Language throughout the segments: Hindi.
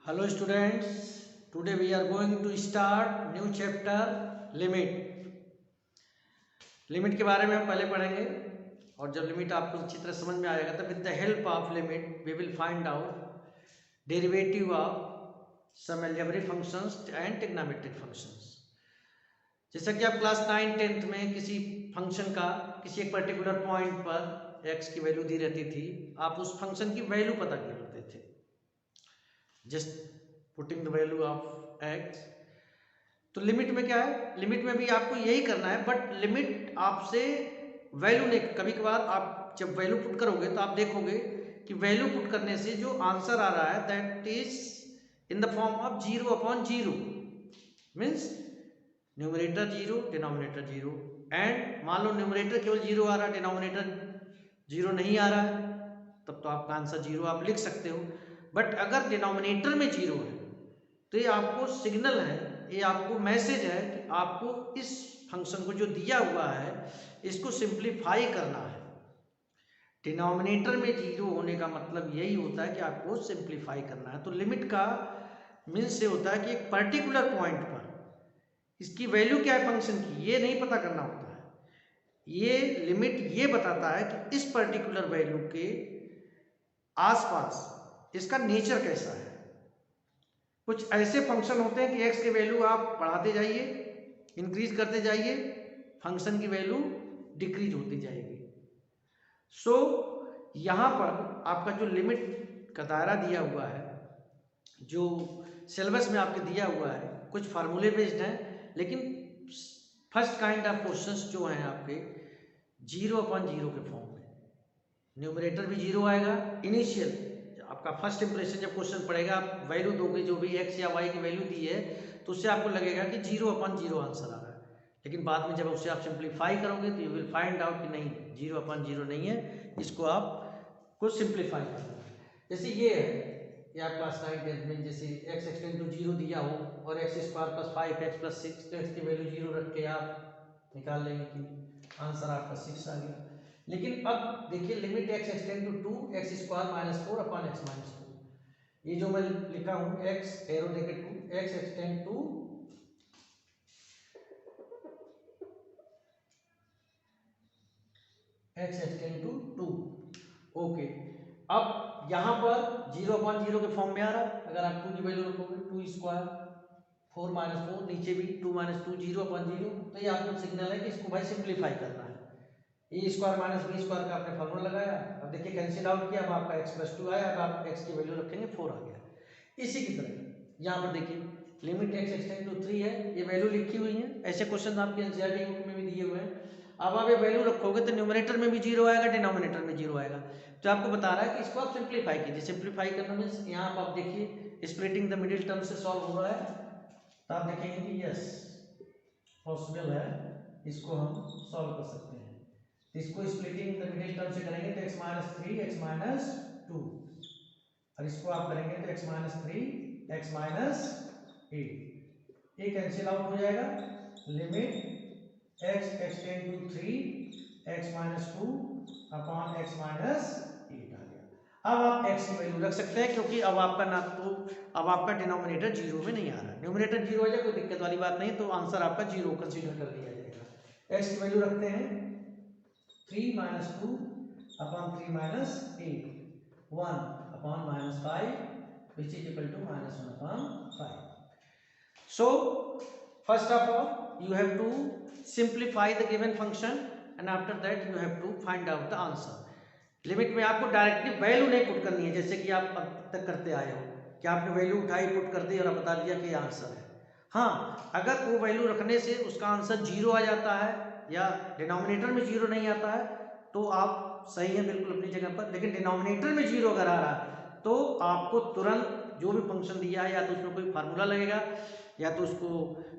Hello students, today we are going to start new chapter limit. Limit के बारे में हम पहले पढ़ेंगे और जब लिमिट आपको अच्छी तरह समझ में आएगा तो with the help of limit we will find out derivative of some algebraic functions and trigonometric functions. जैसा कि आप क्लास 9 10th में किसी फंक्शन का किसी एक पर्टिकुलर पॉइंट पर x की वैल्यू दी रहती थी, आप उस फंक्शन की वैल्यू पता कर लेते थे just putting the value of x। तो लिमिट में क्या है, लिमिट में भी आपको यही करना है, बट लिमिट आपसे वैल्यू नहीं, कभी कभार आप जब वैल्यू पुट करोगे तो आप देखोगे कि वैल्यू पुट करने से जो आंसर आ रहा है that is in the form of 0/0 means numerator 0 denominator 0। And मान लो न्यूमरेटर केवल 0 आ रहा है, डिनोमिनेटर 0 नहीं आ रहा है, तब तो आपका आंसर 0 आप लिख सकते हो। बट अगर डिनोमिनेटर में 0 है तो ये आपको सिग्नल है, ये आपको मैसेज है कि आपको इस फंक्शन को जो दिया हुआ है इसको सिंप्लीफाई करना है। डिनोमिनेटर में 0 होने का मतलब यही होता है कि आपको सिंप्लीफाई करना है। तो लिमिट का मीन्स ये होता है कि एक पर्टिकुलर पॉइंट पर इसकी वैल्यू क्या है फंक्शन की, ये नहीं पता करना होता है। ये लिमिट ये बताता है कि इस पर्टिकुलर वैल्यू के आसपास इसका नेचर कैसा है। कुछ ऐसे फंक्शन होते हैं कि x की वैल्यू आप बढ़ाते जाइए, इंक्रीज करते जाइए, फंक्शन की वैल्यू डिक्रीज होती जाएगी। सो यहाँ पर आपका जो लिमिट का दायरा दिया हुआ है, जो सिलेबस में आपके दिया हुआ है, कुछ फार्मूले बेस्ड है, लेकिन फर्स्ट काइंड ऑफ क्वेश्चंस जो हैं आपके 0/0 के फॉर्म में, न्यूमरेटर भी 0 आएगा। इनिशियल आपका फर्स्ट इंप्रेशन जब क्वेश्चन पड़ेगा, आप वैल्यू दोगे जो भी x या y की वैल्यू दी है तो उससे आपको लगेगा कि 0/0 आंसर आ रहा है, लेकिन बाद में जब उसे आप सिंप्लीफाई करोगे तो यू विल फाइंड आउट कि नहीं 0/0 नहीं है, इसको आप कुछ सिंप्लीफाई करना है। जैसे ये है कि आप क्लास 9 10th में जैसे x एक्सटेंड टू 0 दिया हो और x² + 5x + 6 तो x की वैल्यू 0 रख के आप निकाल लेंगे कि आंसर आपका 6 आ गया। लेकिन अब देखिए limit x extend to 2x² - 4/x - 2, ये जो मैं लिखा हूं x एरो देके 2 x extend to x extend to 2। Okay, अब यहां पर 0/0 के फॉर्म में आ रहा है। अगर आप 2 की वैल्यू रखोगे 2² 4 - 4, नीचे भी 2 - 2 0/0, तो ये आपको सिग्नल है कि इसको भाई सिंप्लीफाई करना है। a² - b² का आपने फॉर्मूला लगाया, अब देखिए कैंसिल आउट किया, अब आपका x + 2 आया, अब आप x की वैल्यू रखेंगे 4 आ गया। इसी की तरह यहाँ पर देखिए लिमिट x एक्सटेंड टू 3 है, ये वैल्यू लिखी हुई है, ऐसे क्वेश्चन आपके एनसीईआरटी बुक में भी दिए हुए हैं। अब आप ये वैल्यू रखोगे तो न्यूमरेटर में भी 0 आएगा, डिनोमिनेटर में 0 आएगा, तो आपको बता रहा है कि इसको आप सिंप्लीफाई कीजिए। सिंप्लीफाई करना मीन्स यहाँ पर आप देखिए स्प्लिटिंग द मिडिल टर्म से सॉल्व हो रहा है, तो आप देखेंगे कि यस पॉसिबल है, इसको हम सॉल्व कर सकते हैं। इसको स्प्लिटिंग द मिडिल टर्म से करेंगे तो x - 3 x - 2, और इसको आप करेंगे तो x - 3 x - 8, ये कैंसिल आउट हो जाएगा। Limit x extend to 3 x - 2 upon x - 8 आ गया। अब आप x की वैल्यू रख सकते हैं क्योंकि अब आपका ना तो अब आपका डिनोमिनेटर 0 में नहीं आ रहा है, न्यूमरेटर 0 आ जाए कोई दिक्कत वाली बात नहीं, तो आंसर आपका 0 कंसीडर कर लिया जाएगा। x की वैल्यू रखते हैं 3 - 2 upon 3 - 8, 1 upon -5 which is equal to -1/5. So first of all you have to simplify the given function and after that you have to find out the answer. Limit में आपको डायरेक्टली वैल्यू नहीं पुट करनी है जैसे कि आप अब तक करते आए हो कि आपने वैल्यू उठाई पुट कर दी और बता दिया कि ये आंसर है। हाँ, अगर वो वैल्यू रखने से उसका आंसर 0 आ जाता है या डिनोमिनेटर में 0 नहीं आता है तो आप सही है बिल्कुल अपनी जगह पर, लेकिन डिनोमिनेटर में 0 अगर आ रहा है तो आपको तुरंत जो भी फंक्शन दिया है या तो उसमें कोई फार्मूला लगेगा या तो उसको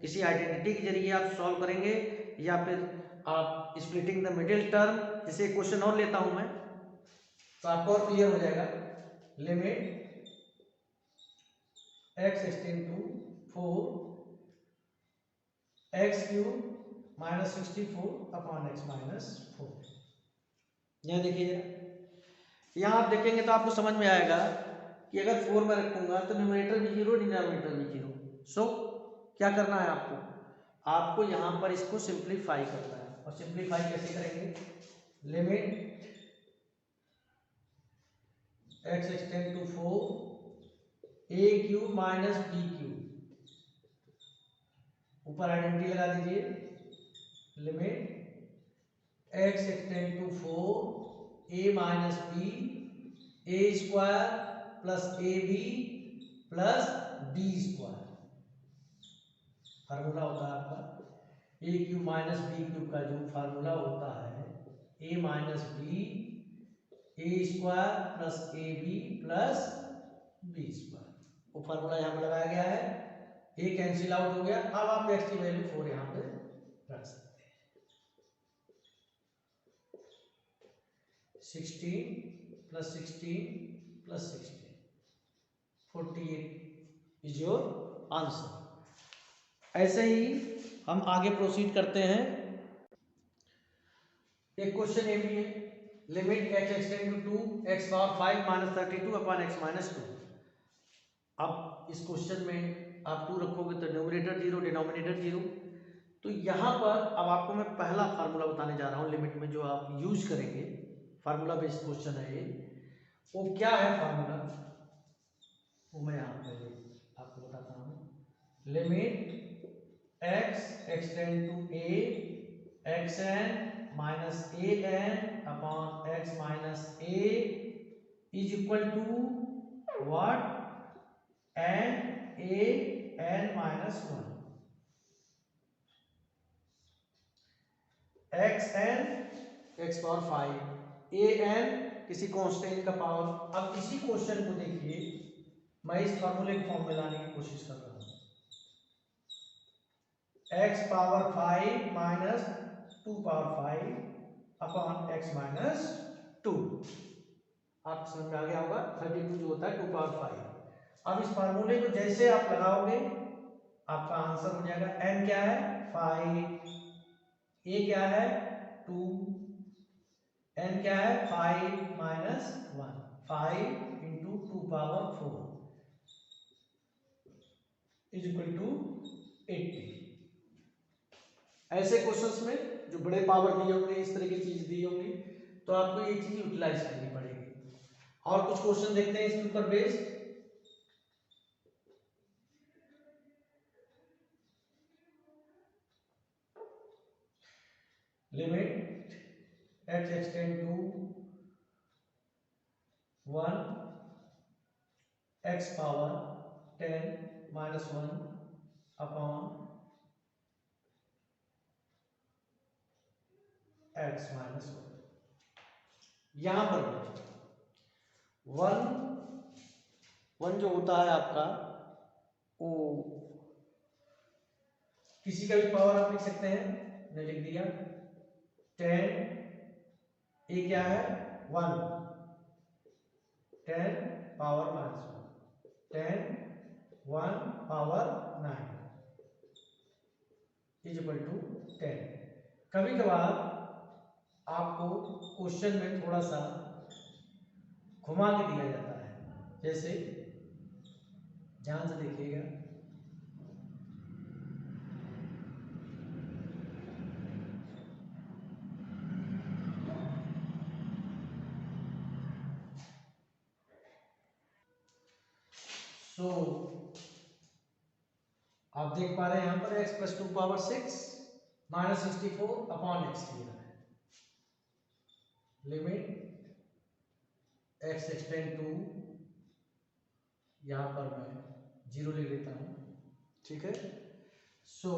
किसी आइडेंटिटी के जरिए आप सॉल्व करेंगे या फिर आप स्प्लिटिंग द मिडिल टर्म, जैसे क्वेश्चन और लेता हूं मैं तो आपको और क्लियर हो जाएगा। Limit x extend to 4 x³ - 64 upon x - 4। यह देखिए जरा, यहां आप देखेंगे तो आपको समझ में आएगा कि अगर 4 में रखूंगा तो न्यूमरेटर भी 0 डिनोमिनेटर भी 0। सो क्या करना है आपको, आपको यहाँ पर इसको सिंप्लीफाई करना है। और सिंप्लीफाई कैसे करेंगे, limit x extend to 4 a cube minus b cube, ऊपर आइडेंटिटी लगा दीजिए, limit x extend to 4 a minus b a square plus A B plus B square. Formula होता है आपका A cube minus B cube का जो फार्मूला होता है A minus B A square plus A B plus B square, वो फार्मूला यहाँ पे लगाया गया है। ए कैंसिल आउट हो गया, अब आप एक्स की वैल्यू 4 यहाँ पे रख सकते हैं। 16 plus 16 plus 16 48 is your answer. ऐसे ही हम आगे प्रोसीड करते हैं। एक क्वेश्चन ये भी है, limit x extend to 2 x power 5 minus 32 upon x minus 2। अब इस क्वेश्चन में आप 2 रखोगे तो न्यूमरेटर 0 डिनोमिनेटर 0। तो यहाँ पर अब आपको मैं पहला फार्मूला बताने जा रहा हूँ लिमिट में, जो आप यूज करेंगे। फार्मूला बेस्ड क्वेश्चन है ये। वो क्या है फार्मूला, वो मैं यहाँ पे आपको बताता हूँ। Limit x extend to a xn minus a n upon x minus a is equal to what, n a n minus 1। xn x power 5 a n किसी कांस्टेंट का पावर। अब इसी क्वेश्चन को देखिए, मैं इस फार्मूले की फॉर्म में लाने की कोशिश कर रहा हूँ। x power 5 minus 2 power 5 upon x minus 2। आप समझ में आ गया होगा, 32 जो होता है 2 पावर 5। अब इस फार्मूले को जैसे आप लगाओगे आपका आंसर हो जाएगा। n क्या है 5, a क्या है 2, n क्या है 5 minus 1, 5 into 2 power 4 is equal to 80। ऐसे क्वेश्चंस में जो बड़े पावर दिए होंगे, इस तरह की चीज दी होंगी, तो आपको ये चीज यूटिलाइज करनी पड़ेगी। और कुछ क्वेश्चन देखते हैं इसके ऊपर based. Limit x extend to 1 x power 10 minus 1 upon x minus 1। यहां पर 1 जो होता है आपका, वो किसी का भी पावर आप लिख सकते हैं, मैंने लिख दिया 10 a क्या है 1, 10 power minus 1, 10 1 power 9 is equal to 10। कभी कभार आपको क्वेश्चन में थोड़ा सा घुमा के दिया जाता है, जैसे ध्यान से देखिएगा। सो आप देख पा रहे हैं यहाँ पर x plus 2 power 6 minus 64 upon x दिया है। लिमिट x एक्सटेंड टू, यहाँ पर मैं 0 लिख देता हूँ, ठीक है। सो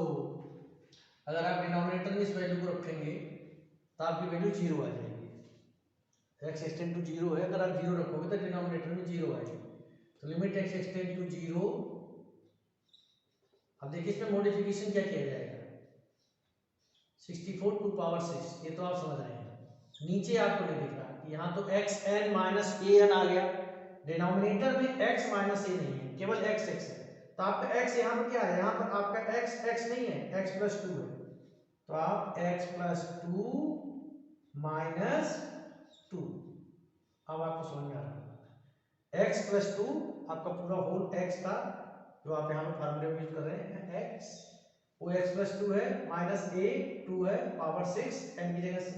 अगर आप डिनोमिनेटर में इस वैल्यू को रखेंगे तो आपकी वैल्यू 0 आ जाएगी। x एक्सटेंड टू 0 है, अगर आप 0 रखोगे तो डिनोमिनेटर में 0 आएगी। तो लिमिट x एक्सटेंड टू 0। अब देखिए इसमें मॉडिफिकेशन क्या किया जाएगा, 64 टू पावर 6, ये तो आप समझ रहे हैं। नीचे आपको नहीं दिख रहा कि यहाँ तो x n minus a n आ गया, डिनोमिनेटर में x माइनस a नहीं है, केवल x x है। तो आपका x यहाँ पर क्या है, यहाँ पर आपका x x नहीं है, x प्लस 2 है। तो आप x प्लस 2 माइनस 2, अब आपको समझ में आ रहा है x प्लस 2 आपका पूरा होल x था जो आप यहाँ पे फार्मूले में यूज कर रहे हैं x, वो x प्लस 2 है, माइनस a 2 है, पावर 6 n की जगह से,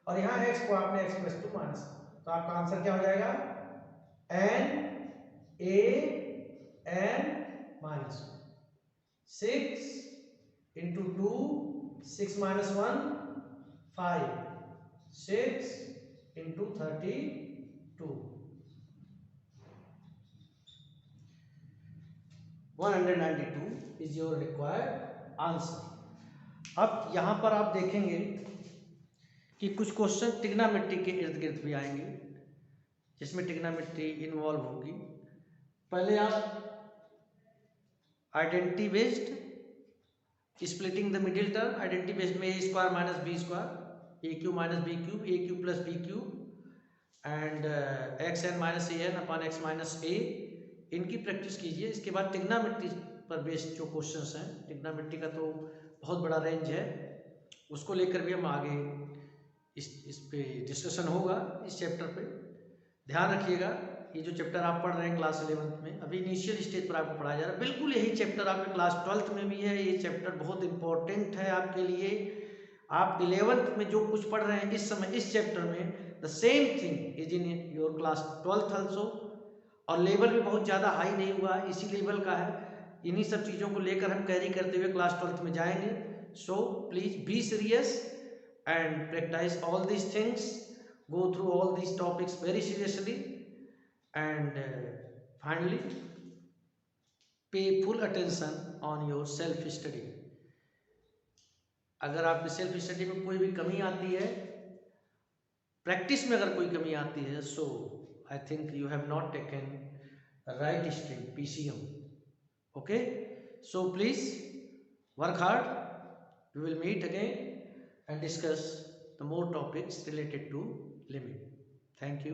और यहाँ x को आपने x प्लस 2 माइनस, तो आपका आंसर क्या हो जाएगा n a n minus 6 into 2 6 minus 1 5 6 into 32 192 is your required answer. अब यहाँ पर आप देखेंगे कि कुछ क्वेश्चन ट्रिग्नोमेट्री के इर्द गिर्द भी आएंगे जिसमें ट्रिग्नोमेट्री इन्वॉल्व होगी। पहले आप identity based splitting the middle term, identity based में A square minus B square, A cube minus B cube, A cube plus B cube and X N minus A N upon X minus A, इनकी प्रैक्टिस कीजिए। इसके बाद ट्रिग्नोमेट्री पर बेस्ड जो क्वेश्चंस हैं, ट्रिग्नोमेट्री का तो बहुत बड़ा रेंज है, उसको लेकर भी हम आगे इस पे डिस्कशन होगा इस चैप्टर पे। ध्यान रखिएगा ये जो चैप्टर आप पढ़ रहे हैं क्लास 11th में, अभी इनिशियल स्टेज पर आपको पढ़ाया जा रहा है, बिल्कुल यही चैप्टर आपके क्लास 12th में भी है। ये चैप्टर बहुत इंपॉर्टेंट है आपके लिए। आप 11th में जो कुछ पढ़ रहे हैं इस समय इस चैप्टर में, the same thing is in your class 12th also, और लेवल भी बहुत ज़्यादा हाई नहीं हुआ, इसी लेवल का है। इन्हीं सब चीज़ों को लेकर हम कैरी करते हुए क्लास 12th में जाएंगे। So please be serious and practice all these things, go through all these topics very seriously, and finally pay full attention on your self study। अगर आपकी सेल्फ स्टडी में कोई भी कमी आती है, प्रैक्टिस में अगर कोई कमी आती है, so I think you have not taken right stream PCM, okay? So please work hard, we will meet again and discuss the more topics related to limit. Thank you.